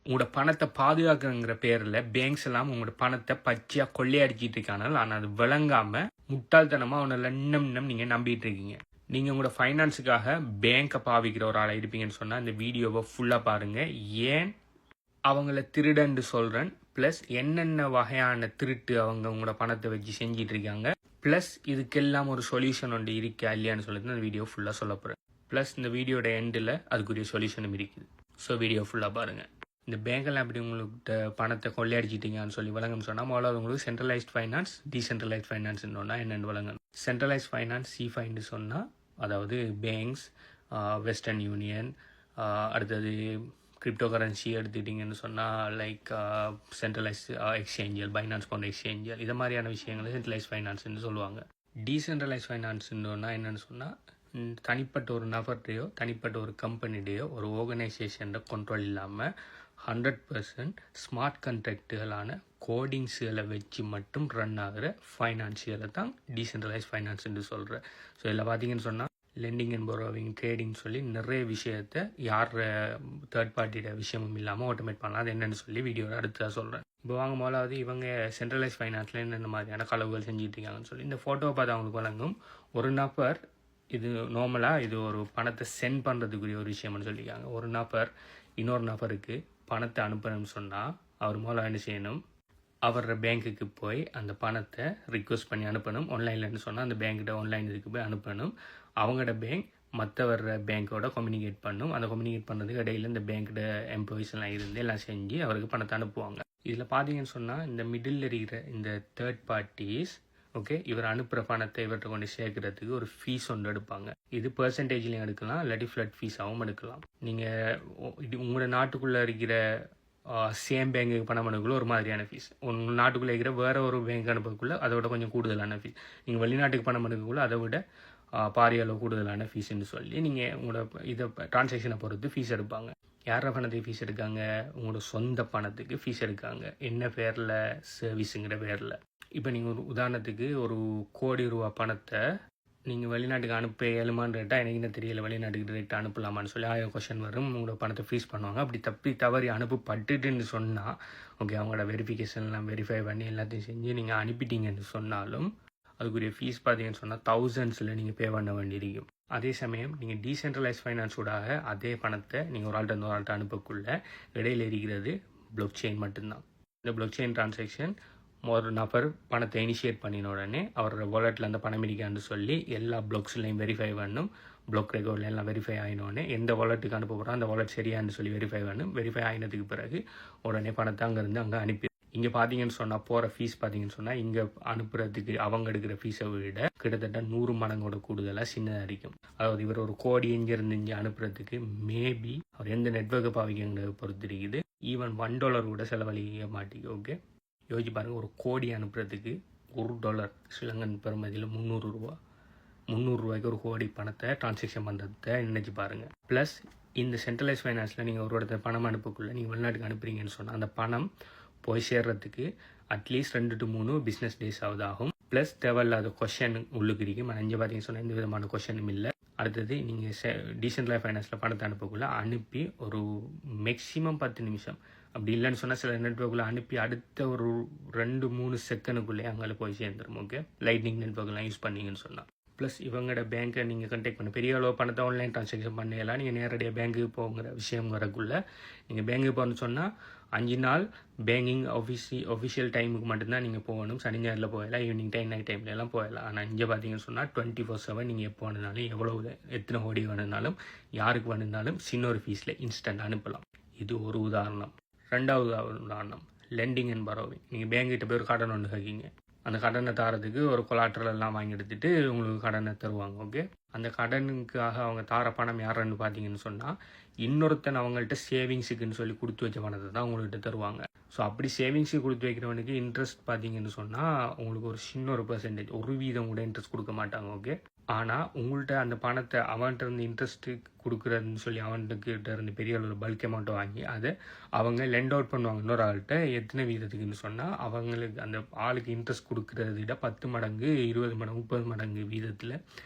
உங்களோட பணத்தை பாதுகாக்கிறங்கிற பேரில் பேங்க்ஸ் எல்லாம் உங்களோட பணத்தை பச்சையாக கொள்ளையடிச்சிட்டு இருக்காங்க. ஆனால் அது விளங்காமல் முட்டாள்தனமாக அவனை இன்னும் நீங்கள் நம்பிட்டு இருக்கீங்க. நீங்கள் உங்களோட ஃபைனான்ஸுக்காக பேங்க்கை பாவிக்கிற ஒரு ஆளாக இருப்பீங்கன்னு சொன்னால் இந்த வீடியோவை ஃபுல்லாக பாருங்கள். ஏன் அவங்கள திருடன்னு சொல்கிறேன், ப்ளஸ் என்னென்ன வகையான திருட்டு அவங்க உங்களோட பணத்தை வச்சு செஞ்சிட்டு இருக்காங்க, ப்ளஸ் இதுக்கெல்லாம் ஒரு சொல்யூஷன் ஒன்று இருக்கா இல்லையான்னு சொல்லிட்டு இந்த வீடியோ ஃபுல்லாக சொல்ல போகிறேன். ப்ளஸ் இந்த வீடியோட எண்டில் அதுக்குரிய சொல்யூஷனும் இருக்குது. ஸோ வீடியோ ஃபுல்லாக பாருங்கள். இந்த பேங்கெல்லாம் எப்படி உங்கள்கிட்ட பணத்தை கொள்ளையடிச்சிட்டிங்கன்னு சொல்லி விளங்கம் சொன்னால் முதல்ல உங்களுக்கு சென்ட்ரலைஸ்ட் ஃபைனான்ஸ், டீசென்ட்ரலைஸ்ட் ஃபைனான்ஸ்னு சொன்னால் என்னென்னு விளங்கணும். சென்ட்ரலைஸ்ட் ஃபைனான்ஸ் சிஃபைன்னு சொன்னால் அதாவது பேங்க்ஸ், வெஸ்டர்ன் யூனியன், அடுத்தது கிரிப்டோ கரன்சி எடுத்துக்கிட்டிங்கன்னு சொன்னால் லைக் சென்ட்ரலைஸ் எக்ஸ்சேஞ்சல், பைனான்ஸ் போன்ற எக்ஸ்சேஞ்சல், இது மாதிரியான விஷயங்களை சென்ட்ரலைஸ் ஃபைனான்ஸ்ன்னு சொல்லுவாங்க. டீசென்ட்ரலைஸ் ஃபைனான்ஸ்ன்னு என்னென்னு சொன்னால் தனிப்பட்ட ஒரு நபர்டையோ தனிப்பட்ட ஒரு கம்பெனிடையோ ஒரு ஆர்கனைசேஷனோட கண்ட்ரோல் இல்லாமல் 100% ஸ்மார்ட் கான்ட்ராக்டுகளான கோடிங்ஸுகளை வச்சு மட்டும் ரன் ஆகிற ஃபைனான்சியலை தான் டீசென்ட்ரலைஸ் ஃபைனான்ஸ்ன்னு சொல்கிறேன். ஸோ இதில் பார்த்தீங்கன்னு சொன்னால் லெண்டிங் அண்ட் borrowing, ட்ரேடிங் சொல்லி நிறைய விஷயத்தை யார் தேர்ட் பார்ட்டியோட விஷயமும் இல்லாமல் ஆட்டோமேட் பண்ணலாம். அது என்னென்னு சொல்லி வீடியோவில் அடுத்ததாக சொல்கிறேன். இப்போ வாங்க முதலாவது இவங்க சென்ட்ரலைஸ் ஃபைனான்ஸில் என்னென்ன மாதிரியான களவுகள் செஞ்சுட்டு இருக்காங்கன்னு சொல்லி இந்த ஃபோட்டோவை பார்த்து அவங்களுக்கு வழங்கும். ஒரு நபர், இது நார்மலாக இது ஒரு பணத்தை சென்ட் பண்ணுறதுக்குரிய ஒரு விஷயம்னு சொல்லியிருக்காங்க. ஒரு நபர் இன்னொரு நபருக்கு பணத்தை அனுப்பணும்னு சொன்னால் அவர் மூலம் என்ன செய்யணும், அவரோட பேங்க்குக்கு போய் அந்த பணத்தை ரிக்வெஸ்ட் பண்ணி அனுப்பணும். ஆன்லைன்லன்னு சொன்னால் அந்த பேங்க்கிட்ட ஆன்லைன் இதுக்கு போய் அனுப்பணும். அவங்களோட பேங்க் மற்றவர பேங்க்கோட கம்யூனிகேட் பண்ணும். அந்த கம்யூனிகேட் பண்ணுறதுக்கு இடையில இந்த பேங்க்கோட எம்ப்ளாயிஸ் எல்லாம் இருந்து எல்லாம் செஞ்சு அவருக்கு பணத்தை அனுப்புவாங்க. இதில் பார்த்தீங்கன்னு சொன்னால் இந்த மிடில் இருக்கிற இந்த தேர்ட் பார்ட்டிஸ் ஓகே, இவர் அனுப்புகிற பணத்தை இவர்கிட்ட கொண்டு சேர்க்கறதுக்கு ஒரு ஃபீஸ் ஒன்று எடுப்பாங்க. இது பெர்சன்டேஜ்லையும் எடுக்கலாம், இல்லாட்டி ஃப்ளட் ஃபீஸாகவும் எடுக்கலாம். நீங்கள் இது உங்களோட நாட்டுக்குள்ளே இருக்கிற சேம் பேங்குக்கு பணம் அனுப்புக்குள்ள ஒரு மாதிரியான ஃபீஸ், உங்கள் நாட்டுக்குள்ளே இருக்கிற வேறு ஒரு பேங்க் அனுப்பக்குள்ளே அதை விட கொஞ்சம் கூடுதலான ஃபீஸ், நீங்கள் வெளிநாட்டுக்கு பணம் அனுப்பக்குள்ளே அதை விட பாரிய அளவு கூடுதலான ஃபீஸ்ன்னு சொல்லி நீங்கள் உங்களோட இதை டிரான்சாக்ஷனை பொறுத்து ஃபீஸ் எடுப்பாங்க. யார பணத்துக்கு ஃபீஸ் எடுக்காங்க, உங்களோட சொந்த பணத்துக்கு ஃபீஸ் எடுக்காங்க. என்ன பேரில், சர்வீஸுங்கிற பேரில். இப்போ நீங்கள் ஒரு உதாரணத்துக்கு ஒரு கோடி ரூபா பணத்தை நீங்கள் வெளிநாட்டுக்கு அனுப்ப இயலுமான்னு கேட்டால் எனக்கு என்ன தெரியல, வெளிநாட்டுக்கு டிரெக்டாக அனுப்பலாமான்னு சொல்லி 1000 கொஸ்டின் வரும். உங்களோட பணத்தை ஃப்ரீஸ் பண்ணுவாங்க. அப்படி தவறி அனுப்பப்பட்டுட்டுன்னு சொன்னால் ஓகே, அவங்களோட வெரிஃபிகேஷன்லாம் வெரிஃபை பண்ணி எல்லாத்தையும் செஞ்சு நீங்கள் அனுப்பிட்டீங்கன்னு சொன்னாலும் அதுக்குரிய ஃபீஸ் பார்த்தீங்கன்னு சொன்னால் தௌசண்ட்ஸில் நீங்கள் பே பண்ண வேண்டியிருக்கும். அதே சமயம் நீங்கள் டீசென்ட்ரலைஸ் ஃபைனான்ஸோடாக அதே பணத்தை நீங்கள் ஒரு ஆள்கிட்ட ஒரு ஆள்கிட்ட அனுப்பக்குள்ள இடையில இருக்கிறது பிளாக் செயின் மட்டும்தான். இந்த பிளாக் செயின் டிரான்சாக்ஷன் ஒரு நபர் பணத்தை இனிஷியேட் பண்ணின உடனே அவரோட வாலெட்டில் அந்த பணம் இருக்கான்னு சொல்லி எல்லா பிளாக்ஸ்லையும் வெரிஃபை பண்ணும். பிளாக் ரெக்கார்டில் எல்லாம் வெரிஃபை ஆகினோடனே எந்த வாலெட்டுக்கு அனுப்ப போகிறோம் அந்த வாலெட் சரியான்னு சொல்லி வெரிஃபை பண்ணும். வெரிஃபை ஆகினதுக்கு பிறகு உடனே பணத்தை அங்கேருந்து அங்கே அனுப்பி. இங்கே பார்த்தீங்கன்னு சொன்னால் போகிற ஃபீஸ் பார்த்தீங்கன்னு சொன்னால் இங்கே அனுப்புறதுக்கு அவங்க எடுக்கிற ஃபீஸை விட கிட்டத்தட்ட 100 மடங்கோட கூடுதலாக சின்னதாக இருக்கும். அதாவது இவர் ஒரு கோடி இங்கேருந்து இங்கே அனுப்புறதுக்கு மேபி அவர் எந்த நெட்வொர்க்கை பாவிக்கிறத பொறுத்து இருக்குது. ஈவன் $1 கூட செலவழிக்க மாட்டேங்க. ஓகே, யோசிச்சு பாருங்கள், ஒரு கோடி அனுப்புறதுக்கு $1 ஸ்ரீலங்கன் பெறுமதியில் 300 ரூபா. 300 ரூபாய்க்கு ஒரு கோடி பணத்தை டிரான்சாக்ஷன் பண்ணுறத நினைச்சு பாருங்கள். ப்ளஸ் இந்த சென்ட்ரலைஸ் ஃபைனான்ஸில் நீங்கள் ஒரு இடத்துல பணம் அனுப்பக்குள்ளே நீங்கள் வெளிநாட்டுக்கு அனுப்புறீங்கன்னு சொன்னால் அந்த பணம் போய் சேர்றதுக்கு அட்லீஸ்ட் 2 to 3 பிஸ்னஸ் டேஸ் ஆகும். ப்ளஸ் தேவையில்லாத கொஷன் உள்ளுக்கு இருக்கும். அஞ்சு பார்த்தீங்கன்னு சொன்னால் எந்த விதமான கொஷனும் இல்லை. அடுத்தது நீங்கள் டீசென்ட்ரலைஸ் ஃபைனான்ஸில் பணத்தை அனுப்பக்குள்ளே அனுப்பி ஒரு மேக்ஸிமம் 10 நிமிஷம், அப்படி இல்லைன்னு சொன்னால் சில நெட்வொர்க்கில் அனுப்பி அடுத்த ஒரு 2-3 செகண்டுக்குள்ளே அங்கே போய் சேர்ந்துடும். ஓகே, லைட்னிங் நெட்வொர்க்லாம் யூஸ் பண்ணிங்கன்னு சொன்னால். ப்ளஸ் இவங்களோட பேங்க்கை நீங்கள் கண்டெக்ட் பண்ண பெரிய அளவு பணத்தை ஆன்லைன் ட்ரான்சாக்ஷன் பண்ணலாம். நீங்கள் நேரடியாக பேங்க்குக்கு போங்கிற விஷயம் வரக்குள்ளே நீங்கள் பேங்க்குக்கு போகணுன்னு சொன்னால் 5 நாள் பேங்கிங் ஒஃபிஷியல் டைமுக்கு மட்டும்தான் நீங்கள் போகணும். சனி ஞாயிறில் போயிடலாம், ஈவினிங் டைம், நைட் டைம்ல எல்லாம் போயிடலாம். ஆனால் இங்கே பார்த்தீங்கன்னு சொன்னால் 24/7 நீங்கள் எப்போ வேணுனாலும் எத்தனை கோடி வேணுனாலும் யாருக்கு வேணுனாலும் சின்ன ஒரு ஃபீஸில் இன்ஸ்டன்ட் அனுப்பலாம். இது ஒரு உதாரணம். 2வது உதாரணம் லெண்டிங் அண்ட் borrowing. நீங்கள் பேங்கிட்ட போய் ஒரு கடன் ஒன்று கேட்கீங்க. அந்த கடனை தரத்துக்கு ஒரு கொலாட்ரல் எல்லாம் வாங்கி எடுத்துகிட்டு உங்களுக்கு கடனை தருவாங்க. ஓகே, அந்த கடனுக்காக அவங்க தார பணம் யாருன்னு பார்த்தீங்கன்னு சொன்னால் இன்னொருத்தன் அவங்கள்ட்ட சேவிங்ஸுக்குன்னு சொல்லி கொடுத்து வச்ச பணத்தை தான் உங்கள்கிட்ட தருவாங்க. ஸோ அப்படி சேவிங்ஸுக்கு கொடுத்து வைக்கிறவனுக்கு இன்ட்ரெஸ்ட் பார்த்தீங்கன்னு சொன்னால் உங்களுக்கு ஒரு சின்ன ஒரு பெர்சன்டேஜ், 1% கூட இன்ட்ரெஸ்ட் கொடுக்க மாட்டாங்க. ஓகே, ஆனால் உங்கள்கிட்ட அந்த பணத்தை அவன்கிட்ட இருந்து இன்ட்ரெஸ்ட்டு கொடுக்குறதுன்னு சொல்லி அவன்கிட்ட இருந்து பெரிய அளவில் பல்க் அமௌண்ட்டை வாங்கி அதை அவங்க லெண்ட் அவுட் பண்ணுவாங்க இன்னொரு ஆள்கிட்ட. எத்தனை வீதத்துக்குன்னு சொன்னால் அவங்களுக்கு அந்த ஆளுக்கு இன்ட்ரெஸ்ட் கொடுக்குறத விட 10 மடங்கு, 20 மடங்கு, 30 மடங்கு வீதத்தில்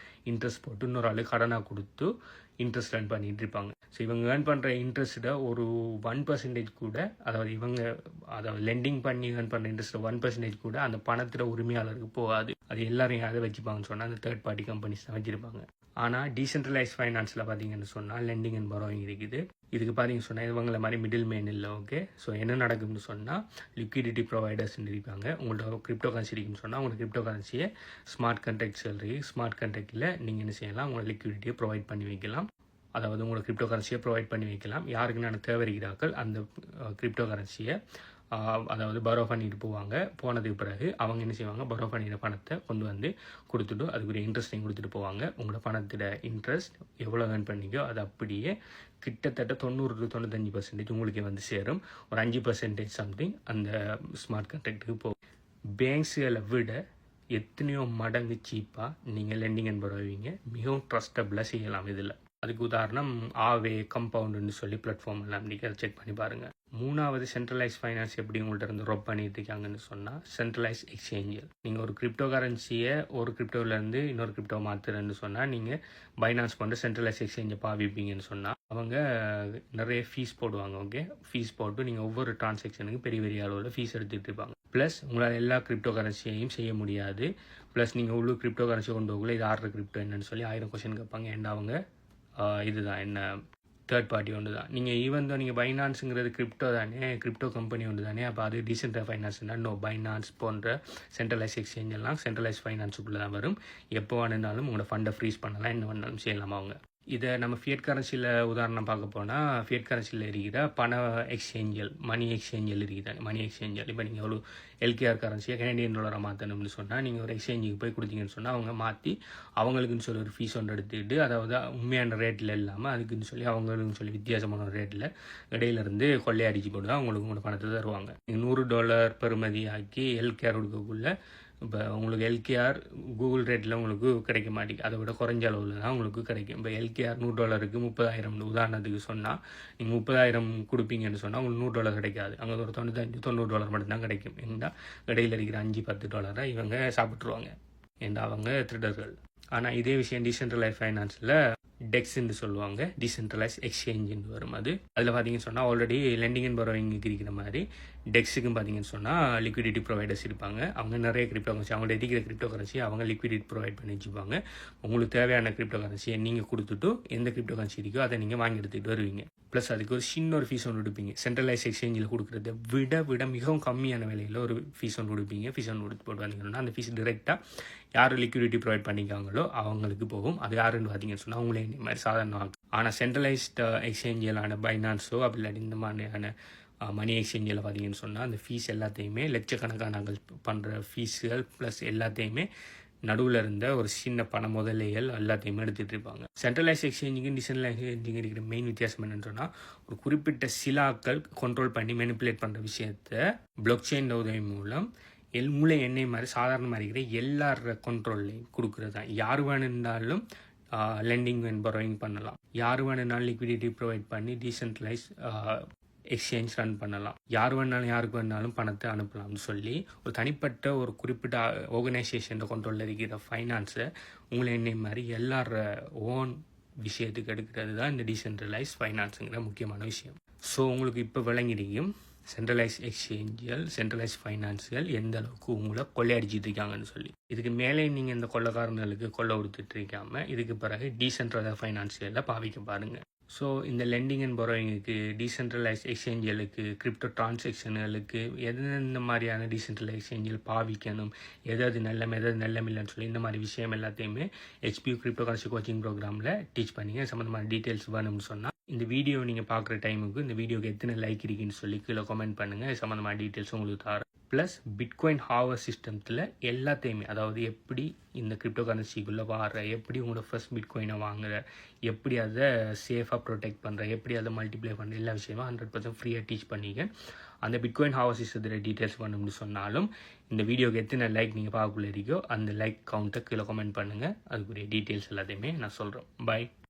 இன்ட்ரெஸ்ட் போட்டு இன்னொரு ஆளுக்கு கடனாக கொடுத்து இன்ட்ரெஸ்ட் earn பண்ணிட்டு இருப்பாங்க. ஸோ இவங்க earn பண்ணுற இன்ட்ரெஸ்ட்டை ஒரு 1% கூட, அதாவது லெண்டிங் பண்ணி earn பண்ணுற இன்ட்ரெஸ்ட் 1% கூட அந்த பணத்தில் உரிமையாளருக்கு போகாது. அது எல்லாரும் யாரை வச்சுப்பாங்கன்னு சொன்னால் அந்த தேர்ட் பார்ட்டி கம்பெனிஸ் தான் வச்சுருப்பாங்க. ஆனால் டீசென்ட்ரலைஸ் ஃபைனான்ஸில் பார்த்தீங்கன்னு சொன்னால் லெண்டிங் அண்ட் பரோயிங் இருக்குது. இதுக்கு பார்த்தீங்கன்னு சொன்னால் இவங்கள மாதிரி மிடில் மேன் இல்லை. ஓகே, ஸோ என்ன நடக்கும்னு சொன்னால் லிக்விடிட்டி ப்ரொவைடர்ஸ்ன்னு இருப்பாங்க. உங்கள்கிட்ட கிரிப்டோ கரன்சி இருக்குன்னு சொன்னால் உங்களோட கிரிப்டோ கரன்சியை ஸ்மார்ட் கான்ட்ராக்ட் சொல்கிறீங்க. ஸ்மார்ட் கான்ட்ராக்டில் நீங்கள் என்ன செய்யலாம், உங்களோட லிக்விடிட்டியை ப்ரொவைட் பண்ணி வைக்கலாம். அதாவது உங்களோட கிரிப்டோ கரன்சியை ப்ரொவைட் பண்ணி வைக்கலாம். யாருக்கு நான் தேவை இருக்கிறார்கள் அந்த கிரிப்டோ கரன்சியை அதாவது பரோ பண்ணிட்டு போவாங்க. போனதுக்கு பிறகு அவங்க என்ன செய்வாங்க, பரோ பண்ணின பணத்தை கொண்டு வந்து கொடுத்துட்டு அதுக்குரிய இன்ட்ரெஸ்ட்டையும் கொடுத்துட்டு போவாங்க. உங்களோட பணத்தோட இன்ட்ரெஸ்ட் எவ்வளோ earn பண்ணிக்கோ அது அப்படியே கிட்டத்தட்ட 90 to 95% உங்களுக்கு வந்து சேரும். ஒரு 5% சம்திங் அந்த ஸ்மார்ட் கான்ட்ராக்டுக்கு போகும். பேங்க்ஸுகளை விட எத்தனையோ மடங்கு சீப்பாக நீங்கள் லெண்டிங் அண்ட் பரோவிங்க மிகவும் ட்ரஸ்டபுளாக செய்யலாம். இதில் அதுக்கு உதாரணம் ஆவே கம்பவுண்டுன்னு சொல்லி பிளாட்ஃபார்ம் எல்லாம் நீங்கள் செக் பண்ணி பாருங்கள். மூணாவது சென்ட்ரலைஸ் ஃபைனான்ஸ் எப்படி உங்கள்கிட்ட இருந்து ரொப் பண்ணிட்டு இருக்காங்கன்னு சொன்னால் சென்ட்ரலைஸ் எக்ஸ்சேஞ்சர். நீங்கள் ஒரு கிரிப்டோ கரன்சியை ஒரு கிரிப்டோவிலேருந்து இன்னொரு கிரிப்டோ மாற்றுறேன்னு சொன்னால் நீங்கள் பைனான்ஸ் பண்ணுற சென்ட்ரலைஸ் எக்ஸ்சேஞ்சை பாவிப்பீங்கன்னு சொன்னால் அவங்க நிறைய ஃபீஸ் போடுவாங்க. ஓகே, ஃபீஸ் போட்டு நீங்கள் ஒவ்வொரு டிரான்சாக்ஷனுக்கு பெரிய பெரிய அளவில் ஃபீஸ் எடுத்துகிட்டு இருப்பாங்க. ப்ளஸ் உங்களால் எல்லா கிரிப்டோ கரன்சியையும் செய்ய முடியாது. ப்ளஸ் நீங்கள் உள்ள கிரிப்டோ கரன்சி கொண்டு போகல இது ஆடுற கிரிப்டோ என்னன்னு சொல்லி 1000 கொஸ்டின் கேட்பாங்க. ஏன்னா அவங்க இதுதான் என்ன தேர்ட் பார்ட்டி ஒன்று தான். நீங்கள் ஈவன் தான் நீங்கள் பைனான்ஸுங்கிறது கிரிப்டோ தானே, கிரிப்டோ கம்பெனி ஒன்று தானே, அப்போ அது டீசென்ட்ரல் ஃபைனான்ஸ்னா நோ. பைனான்ஸ் போன்ற சென்ட்ரலைஸ் எக்ஸ்சேஞ்ச் எல்லாம் சென்ட்ரலைஸ் ஃபைனான்ஸுக்குள்ளே தான் வரும். எப்போ வேணுனாலும் உங்களோட ஃபண்டை ஃப்ரீஸ் பண்ணலாம், என்ன வேணாலும் செய்யலாம் அவங்க. இதை நம்ம ஃபியட் கரன்சியில் உதாரணம் பார்க்க போனால் ஃபியட் கரன்சியில் இருக்கிற பண எக்ஸ்சேஞ்சல், மணி எக்ஸ்சேஞ்சல் இருக்குது. மணி எக்ஸ்சேஞ்சல் இப்போ நீங்கள் ஒரு எல்கேஆர் கரன்சியை கனடியன் டாலரை மாற்றணும்னு சொன்னால் நீங்கள் ஒரு எக்ஸ்சேஞ்சுக்கு போய் கொடுத்தீங்கன்னு சொன்னால் அவங்க மாற்றி அவங்களுக்குன்னு சொல்லி ஒரு ஃபீஸ் ஒன்று எடுத்துக்கிட்டு, அதாவது உண்மையான ரேட்டில் இல்லாமல் அதுக்குன்னு சொல்லி அவங்களுக்குன்னு சொல்லி வித்தியாசமான ஒரு ரேட்டில் இடையிலேருந்து கொள்ளையடிச்சு போட்டு அவங்களுக்கு உங்களோட பணத்தை தருவாங்க. $100 பெறுமதி ஆக்கி எல்கேஆர் கொடுக்கக்குள்ள இப்போ உங்களுக்கு எல்கேஆர் கூகுள் ரேட்டில் உங்களுக்கு கிடைக்க மாட்டேங்குது, அதை விட குறைஞ்ச அளவில் தான் உங்களுக்கு கிடைக்கும். இப்போ எல்கேஆர் $100 30,000 உதாரணத்துக்கு சொன்னால் நீங்கள் 30,000 கொடுப்பீங்கன்னு சொன்னால் உங்களுக்கு $100 கிடைக்காது. அங்கே ஒரு $95-$90 மட்டும்தான் கிடைக்கும். ஏன்னா இடையில் இருக்கிற $5-10 இவங்க சாப்பிட்ருவாங்க, ஏன்னா அவங்க திருடர்கள். ஆனால் இதே விஷயம் டீசென்ட்ரலைஸ் ஃபைனான்ஸில் டெக்ஸ்ன்னு சொல்லுவாங்க, டீசென்ட்ரலைஸ் எக்ஸ்சேஞ்சுன்னு வரும். அதில் பார்த்தீங்கன்னு சொன்னால் ஆல்ரெடி லெண்டிங் அண்ட் பரோவிங்க்கு இருக்கிற மாதிரி டெக்ஸுக்கும் பார்த்தீங்கன்னு சொன்னால் லிக்விடிட்டி ப்ரொவைடர்ஸ் இருப்பாங்க. அவங்க நிறைய கிரிப்டோ கரன்சி, அவங்கள்ட்ட இருக்கிற கிரிப்டோ கரன்சி அவங்க லிக்விடிட்டி ப்ரொவைட் பண்ணி வச்சுப்பாங்க. உங்களுக்கு தேவையான கிரிப்டோ கரன்சியை நீங்கள் கொடுத்துட்டு எந்த கிரிப்டோ கரன்சி இருக்கோ அதை நீங்கள் வாங்கி எடுத்துகிட்டு வருவீங்க. ப்ளஸ் அதுக்கு ஒரு சின்ன ஒரு ஃபீஸ் ஒன்று கொடுப்பீங்க. சென்ட்ரலைஸ் எக்ஸ்சேஞ்சில் கொடுக்குறத விட மிகவும் கம்மியான விலையில் ஒரு ஃபீஸ் ஒன்று கொடுப்பீங்க. ஃபீஸ் ஒன்று கொடுத்து போட்டு வந்தீங்கன்னா அந்த ஃபீஸ் டிரெக்டாக யார் லிக்விடிட்டி ப்ரொவைட் பண்ணிக்காங்களோ அவங்களுக்கு போகும். அது யாருன்னு பார்த்தீங்கன்னு சொன்னால் அவங்களே இந்த மாதிரி சாதாரணமாக. ஆனால் சென்ட்ரலைஸ்ட் எக்ஸ்சேஞ்சிலான பைனான்ஸோ அப்படி இல்லாட்டி இந்த மாதிரியான மணி எக்ஸ்சேஞ்சில் பார்த்தீங்கன்னு சொன்னால் அந்த ஃபீஸ் எல்லாத்தையுமே லட்சக்கணக்கான நாங்கள் பண்ணுற ஃபீஸுகள் ப்ளஸ் எல்லாத்தையுமே நடுவில் இருந்த ஒரு சின்ன பண முதலைகள் எல்லாத்தையுமே எடுத்துகிட்டு இருப்பாங்க. சென்ட்ரலைஸ் எக்ஸ்சேஞ்சுக்கு டீசென்ட்ரலைஸ் எக்ஸ்சேஞ்சுக்கு இருக்கிற மெயின் வித்தியாசம் என்னன்னு சொன்னால் ஒரு குறிப்பிட்ட சிலாக்கள் கண்ட்ரோல் பண்ணி மேனிப்புலேட் பண்ணுற விஷயத்தை பிளாக் செயின் உதவி மூலம் மூளை எண்ணெய் மாதிரி சாதாரணமாக இருக்கிற எல்லார கண்ட்ரோல்லையும் கொடுக்குறது தான். யார் வேணுன்னாலும் லெண்டிங் அண்ட் பரோயிங் பண்ணலாம், யார் வேணுனாலும் லிக்விடிட்டி ப்ரொவைட் பண்ணி டீசென்ட்ரலைஸ் எக்ஸ்சேஞ்ச் ரன் பண்ணலாம், யார் வேணாலும் யாருக்கு வேணாலும் பணத்தை அனுப்பலாம்னு சொல்லி ஒரு தனிப்பட்ட ஒரு குறிப்பிட்ட ஆர்கனைசேஷன் கண்ட்ரோலில் இருக்கிற ஃபைனான்ஸை உங்களை என்னை மாதிரி எல்லார ஓன் விஷயத்துக்கு எடுக்கிறது தான் இந்த டீசென்ட்ரலைஸ் ஃபைனான்ஸுங்கிற முக்கியமான விஷயம். ஸோ உங்களுக்கு இப்போ விளங்கிடிக்கும் சென்ட்ரலைஸ் எக்ஸ்சேஞ்சுகள், சென்ட்ரலைஸ் ஃபைனான்ஸுகள் எந்த அளவுக்கு உங்களை கொள்ளையடிச்சிட்டு இருக்காங்கன்னு சொல்லி. இதுக்கு மேலே நீங்கள் இந்த கொள்ளைக்காரங்களுக்கு கொள்ளை கொடுத்துட்டு இருக்காமல் இதுக்கு பிறகு டீசென்ட்ரலைஸ் ஃபைனான்ஸியலில் பாவிக்க பாருங்கள். ஸோ இந்த லெண்டிங் அண்ட் பரோயிங்குக்கு, டீசென்ட்ரலைஸ் எக்ஸ்சேஞ்சுகளுக்கு, கிரிப்டோ டிரான்சாக்ஷன்களுக்கு எந்தெந்த மாதிரியான டீசென்ட்ரலைஸ் எக்ஸ்சேஞ்சுகள் பாவிக்கணும், எதாவது நல்லமில்லைன்னு சொல்லி இந்த மாதிரி விஷயம் எல்லாத்தையுமே HPU கிரிப்டோ கரன்சி கோச்சிங் ப்ரோக்ராமில் டீச் பண்ணிங்க. சம்மந்தமான டீட்டெயில்ஸ் வேணும்னு சொன்னால் இந்த வீடியோ நீங்கள் பார்க்குற டைமுக்கு இந்த வீடியோக்கு எத்தனை லைக் இருக்குன்னு சொல்லி கீழே கமெண்ட் பண்ணுங்கள். சம்மந்தமான டீட்டெயில்ஸ் உங்களுக்கு தரேன். ப்ளஸ் பிட்காயின் ஹாவர் சிஸ்டத்தில் எல்லாத்தையுமே, அதாவது எப்படி இந்த கிரிப்டோ கரன்சிக்குள்ளே வாடுற, எப்படி உங்களோட ஃபர்ஸ்ட் பிட்காயினை வாங்குற, எப்படி அதை சேஃபாக ப்ரொடெக்ட் பண்ணுற, எப்படி அதை மல்டிப்ளை பண்ணுற, எல்லா விஷயமும் 100% ஃப்ரீயாக டீச் பண்ணிக்க. அந்த பிட்காயின் ஹாவர் சிஸ்டத்தில் டீட்டெயில்ஸ் பண்ணணும்னு சொன்னாலும் இந்த வீடியோக்கு எத்தனை லைக் நீங்கள் பார்க்கக்குள்ள இருக்கோ அந்த லைக் கவுண்ட்டை கீழே கமெண்ட் பண்ணுங்கள். அதுக்குரிய டீட்டெயில்ஸ் எல்லாத்தையுமே நான் சொல்கிறேன். பை.